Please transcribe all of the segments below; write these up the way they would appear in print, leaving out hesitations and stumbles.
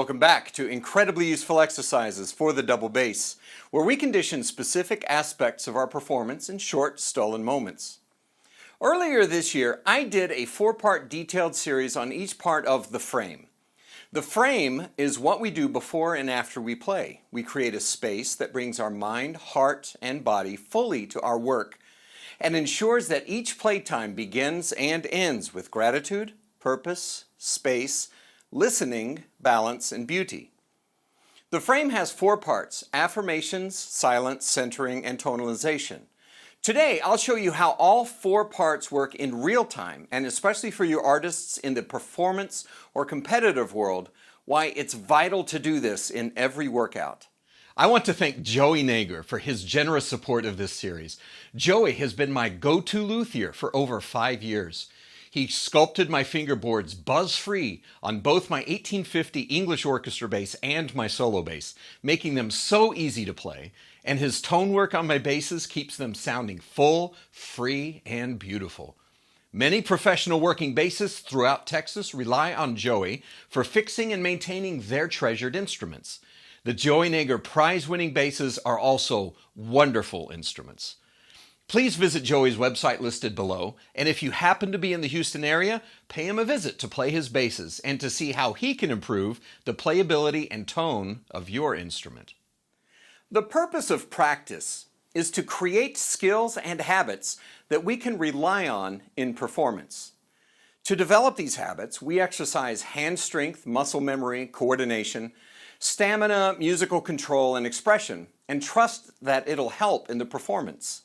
Welcome back to incredibly useful exercises for the double bass, where we condition specific aspects of our performance in short, stolen moments. Earlier this year, I did a 4-part detailed series on each part of the frame. The frame is what we do before and after we play. We create a space that brings our mind, heart, and body fully to our work and ensures that each playtime begins and ends with gratitude, purpose, space, listening, balance, and beauty. The frame has 4 parts: affirmations, silence, centering, and tonalization. Today, I'll show you how all 4 parts work in real time, and especially for you artists in the performance or competitive world, why it's vital to do this in every workout. I want to thank Joey Nager for his generous support of this series. Joey has been my go-to luthier for over 5 years. He sculpted my fingerboards buzz-free on both my 1850 English orchestra bass and my solo bass, making them so easy to play, and his tone work on my basses keeps them sounding full, free, and beautiful. Many professional working bassists throughout Texas rely on Joey for fixing and maintaining their treasured instruments. The Joey Nager prize-winning basses are also wonderful instruments. Please visit Joey's website listed below, and if you happen to be in the Houston area, pay him a visit to play his basses and to see how he can improve the playability and tone of your instrument. The purpose of practice is to create skills and habits that we can rely on in performance. To develop these habits, we exercise hand strength, muscle memory, coordination, stamina, musical control, and expression, and trust that it'll help in the performance.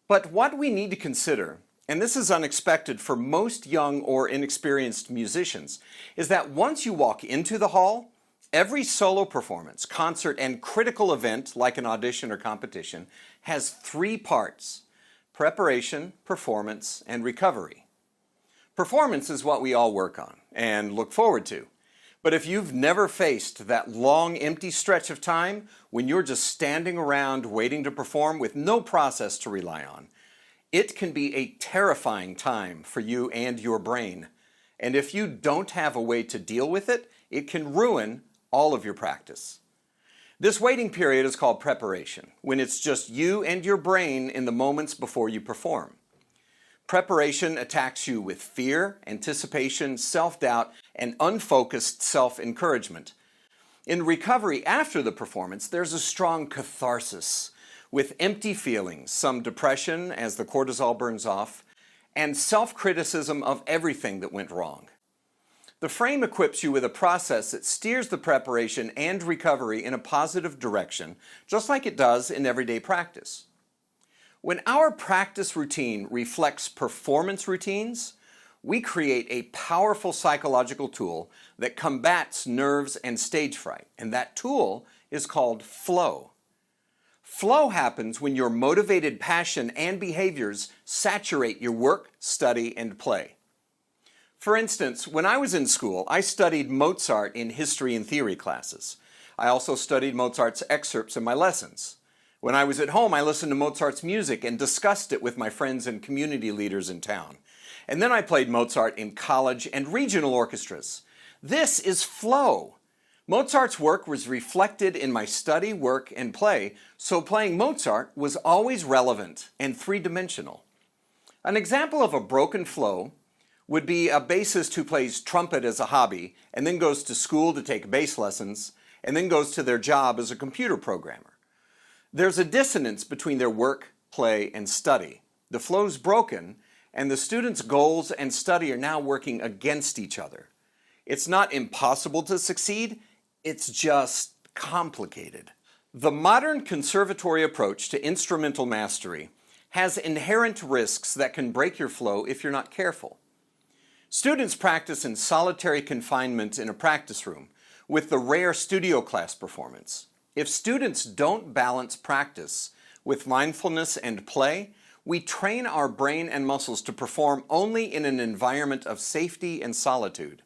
But what we need to consider, and this is unexpected for most young or inexperienced musicians, is that once you walk into the hall, every solo performance, concert, and critical event like an audition or competition has 3 parts: preparation, performance, and recovery. Performance is what we all work on and look forward to. But if you've never faced that long, empty stretch of time when you're just standing around waiting to perform with no process to rely on, it can be a terrifying time for you and your brain. And if you don't have a way to deal with it, it can ruin all of your practice. This waiting period is called preparation, when it's just you and your brain in the moments before you perform. Preparation attacks you with fear, anticipation, self-doubt, and unfocused self-encouragement. In recovery after the performance, there's a strong catharsis with empty feelings, some depression as the cortisol burns off, and self-criticism of everything that went wrong. The frame equips you with a process that steers the preparation and recovery in a positive direction, just like it does in everyday practice. When our practice routine reflects performance routines, we create a powerful psychological tool that combats nerves and stage fright, and that tool is called flow. Flow happens when your motivated passion and behaviors saturate your work, study, and play. For instance, when I was in school, I studied Mozart in history and theory classes. I also studied Mozart's excerpts in my lessons. When I was at home, I listened to Mozart's music and discussed it with my friends and community leaders in town. And then I played Mozart in college and regional orchestras. This is flow. Mozart's work was reflected in my study, work, and play, so playing Mozart was always relevant and 3-dimensional. An example of a broken flow would be a bassist who plays trumpet as a hobby and then goes to school to take bass lessons and then goes to their job as a computer programmer. There's a dissonance between their work, play, and study. The flow's broken, and the student's goals and study are now working against each other. It's not impossible to succeed, it's just complicated. The modern conservatory approach to instrumental mastery has inherent risks that can break your flow if you're not careful. Students practice in solitary confinement in a practice room, with the rare studio class performance. If students don't balance practice with mindfulness and play, we train our brain and muscles to perform only in an environment of safety and solitude.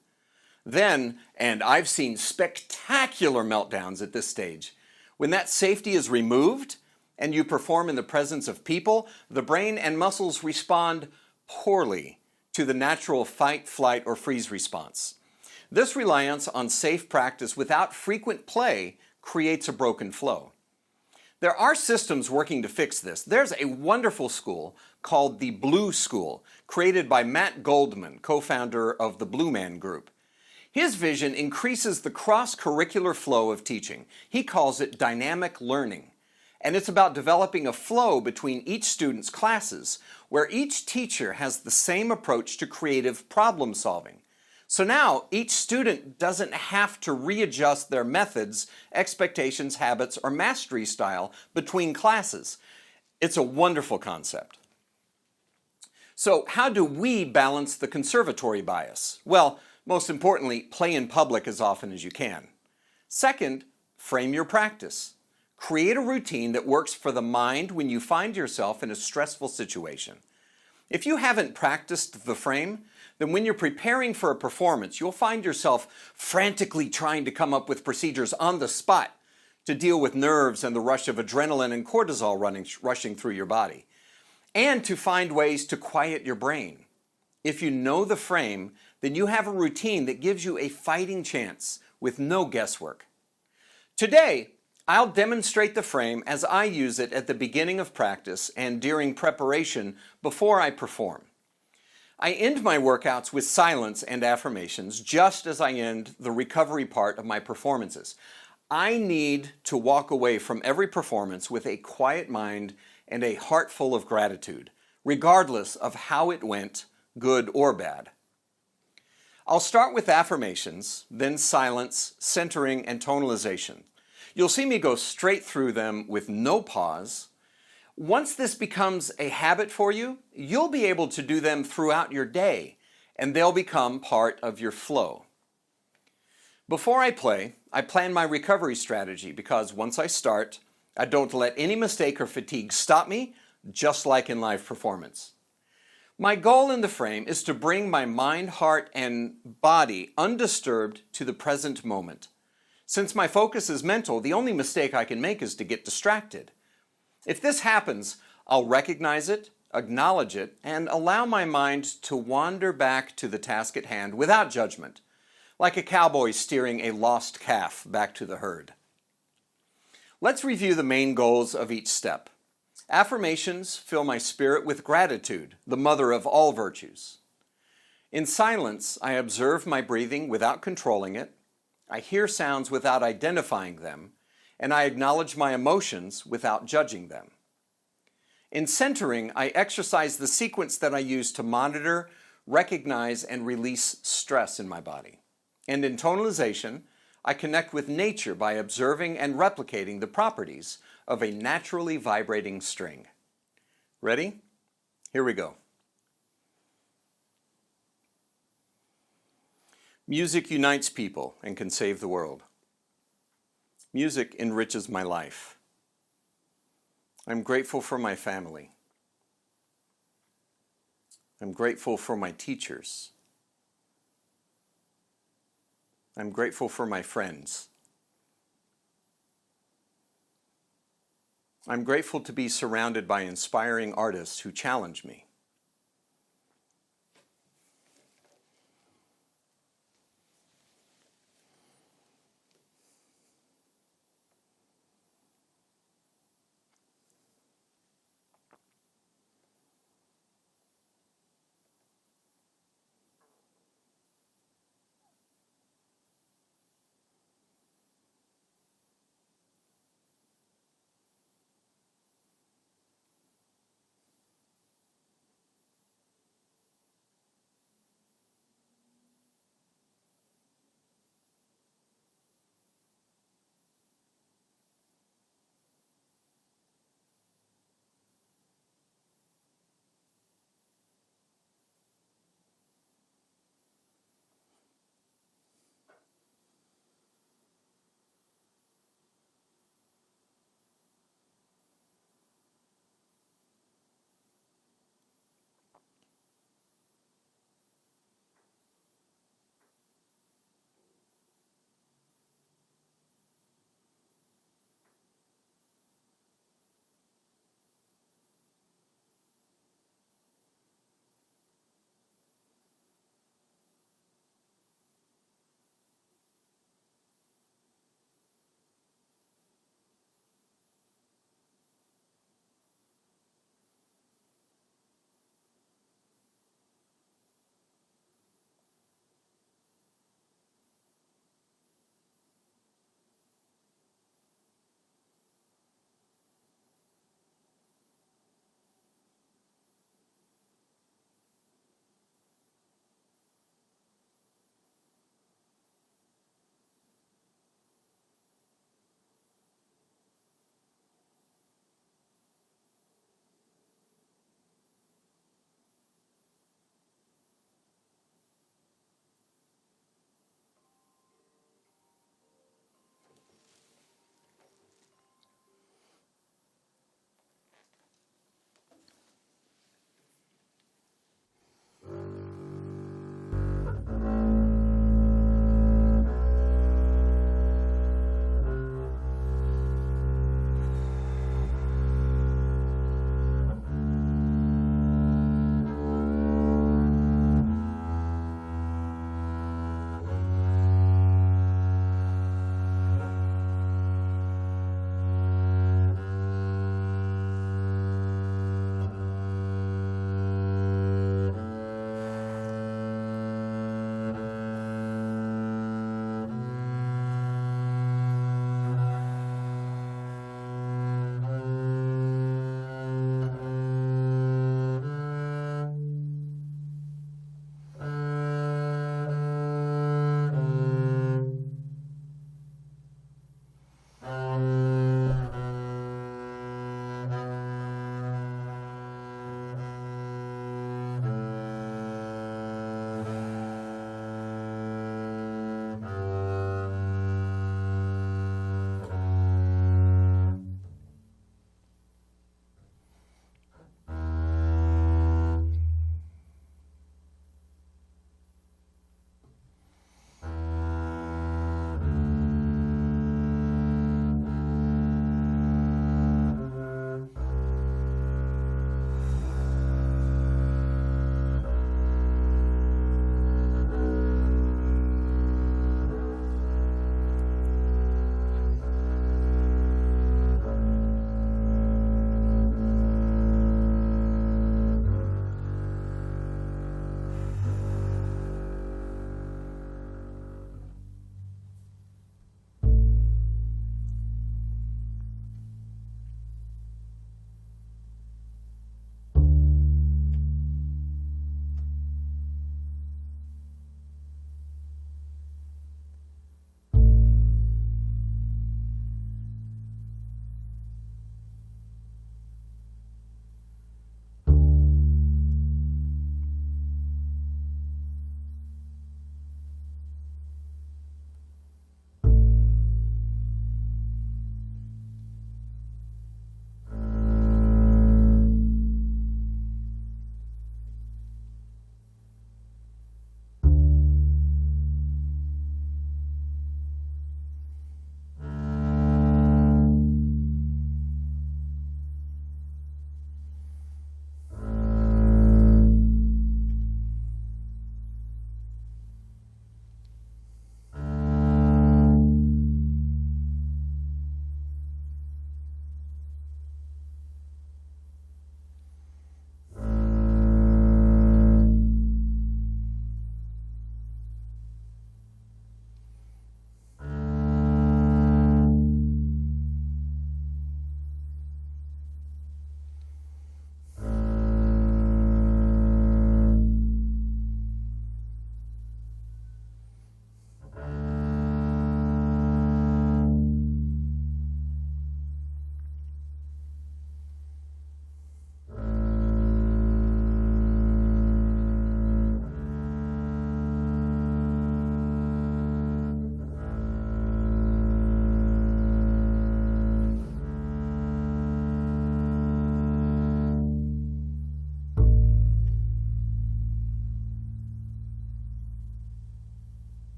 Then, and I've seen spectacular meltdowns at this stage, when that safety is removed and you perform in the presence of people, the brain and muscles respond poorly to the natural fight, flight, or freeze response. This reliance on safe practice without frequent play creates a broken flow. There are systems working to fix this. There's a wonderful school called the Blue School, created by Matt Goldman, co-founder of the Blue Man Group. His vision increases the cross-curricular flow of teaching. He calls it dynamic learning. And it's about developing a flow between each student's classes, where each teacher has the same approach to creative problem solving. So now each student doesn't have to readjust their methods, expectations, habits, or mastery style between classes. It's a wonderful concept. So how do we balance the conservatory bias? Well, most importantly, play in public as often as you can. Second, frame your practice. Create a routine that works for the mind when you find yourself in a stressful situation. If you haven't practiced the frame, then when you're preparing for a performance, you'll find yourself frantically trying to come up with procedures on the spot to deal with nerves and the rush of adrenaline and cortisol rushing through your body, and to find ways to quiet your brain. If you know the frame, then you have a routine that gives you a fighting chance with no guesswork. Today, I'll demonstrate the frame as I use it at the beginning of practice and during preparation before I perform. I end my workouts with silence and affirmations just as I end the recovery part of my performances. I need to walk away from every performance with a quiet mind and a heart full of gratitude, regardless of how it went, good or bad. I'll start with affirmations, then silence, centering, and tonalization. You'll see me go straight through them with no pause. Once this becomes a habit for you, you'll be able to do them throughout your day, and they'll become part of your flow. Before I play, I plan my recovery strategy because once I start, I don't let any mistake or fatigue stop me, just like in live performance. My goal in the frame is to bring my mind, heart, and body undisturbed to the present moment. Since my focus is mental, the only mistake I can make is to get distracted. If this happens, I'll recognize it, acknowledge it, and allow my mind to wander back to the task at hand without judgment, like a cowboy steering a lost calf back to the herd. Let's review the main goals of each step. Affirmations fill my spirit with gratitude, the mother of all virtues. In silence, I observe my breathing without controlling it. I hear sounds without identifying them, and I acknowledge my emotions without judging them. In centering, I exercise the sequence that I use to monitor, recognize, and release stress in my body. And in tonalization, I connect with nature by observing and replicating the properties of a naturally vibrating string. Ready? Here we go. Music unites people and can save the world. Music enriches my life. I'm grateful for my family. I'm grateful for my teachers. I'm grateful for my friends. I'm grateful to be surrounded by inspiring artists who challenge me.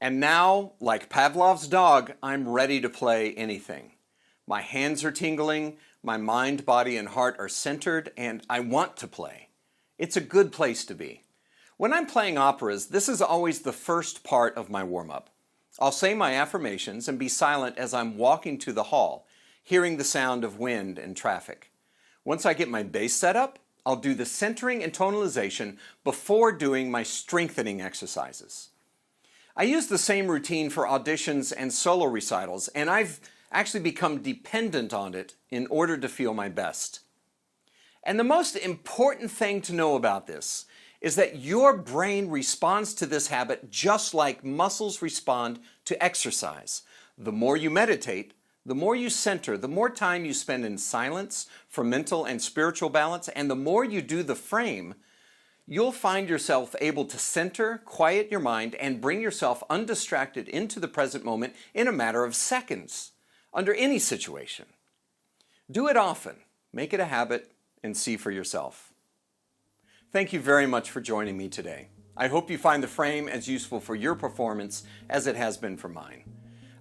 And now, like Pavlov's dog, I'm ready to play anything. My hands are tingling, my mind, body, and heart are centered, and I want to play. It's a good place to be. When I'm playing operas, this is always the first part of my warm-up. I'll say my affirmations and be silent as I'm walking to the hall, hearing the sound of wind and traffic. Once I get my bass set up, I'll do the centering and tonalization before doing my strengthening exercises. I use the same routine for auditions and solo recitals, and I've actually become dependent on it in order to feel my best. And the most important thing to know about this is that your brain responds to this habit just like muscles respond to exercise. The more you meditate, the more you center, the more time you spend in silence for mental and spiritual balance, and the more you do the frame, you'll find yourself able to center, quiet your mind, and bring yourself undistracted into the present moment in a matter of seconds, under any situation. Do it often, make it a habit, and see for yourself. Thank you very much for joining me today. I hope you find the frame as useful for your performance as it has been for mine.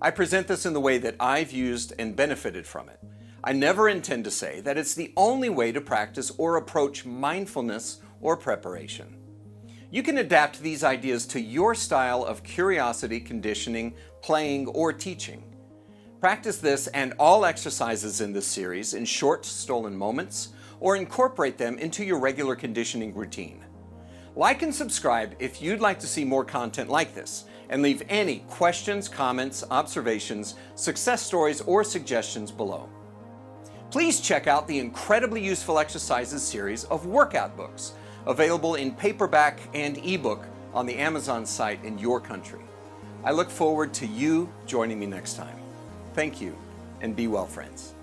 I present this in the way that I've used and benefited from it. I never intend to say that it's the only way to practice or approach mindfulness or preparation. You can adapt these ideas to your style of curiosity, conditioning, playing, or teaching. Practice this and all exercises in this series in short, stolen moments, or incorporate them into your regular conditioning routine. Like and subscribe if you'd like to see more content like this, and leave any questions, comments, observations, success stories, or suggestions below. Please check out the Incredibly Useful Exercises series of workout books, available in paperback and ebook on the Amazon site in your country. I look forward to you joining me next time. Thank you, and be well, friends.